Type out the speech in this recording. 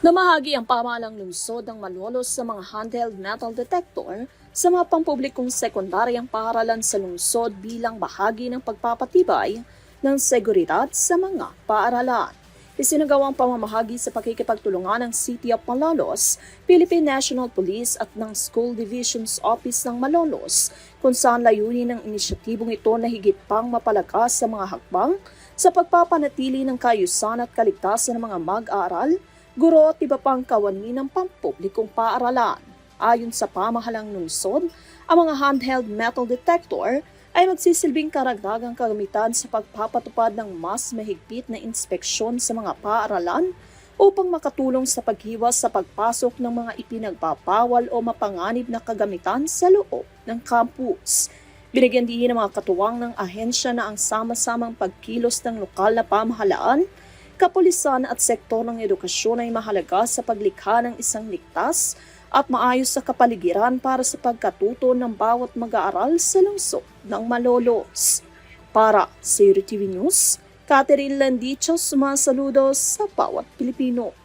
Namahagi ang pamahalang lungsod ng Malolos sa mga handheld metal detector sa mga pampublikong sekundaryang paaralan sa lungsod bilang bahagi ng pagpapatibay ng seguridad sa mga paaralan. Isinagawa ang pamamahagi sa pakikipagtulungan ng City of Malolos, Philippine National Police at ng School Division's Office ng Malolos, kung saan layunin ng inisyatibong ito na higit pang mapalakas sa mga hakbang sa pagpapanatili ng kaayusan at kaligtasan ng mga mag-aaral, guro at iba pang kawani ng pampublikong paaralan. Ayon sa pamahalang lungsod, ang mga handheld metal detector ay magsisilbing karagdagang kagamitan sa pagpapatupad ng mas mahigpit na inspeksyon sa mga paaralan upang makatulong sa paghiwas sa pagpasok ng mga ipinagbabawal o mapanganib na kagamitan sa loob ng campus. Binigyan din ng mga katuwang ng ahensya na ang sama-samang pagkilos ng lokal na pamahalaan, kapulisan at sektor ng edukasyon ay mahalaga sa paglikha ng isang ligtas at maayos sa kapaligiran para sa pagkatuto ng bawat mag-aaral sa lungsod ng Malolos. Para sa UTV News, Catherine Landicho, sumasaludos sa bawat Pilipino.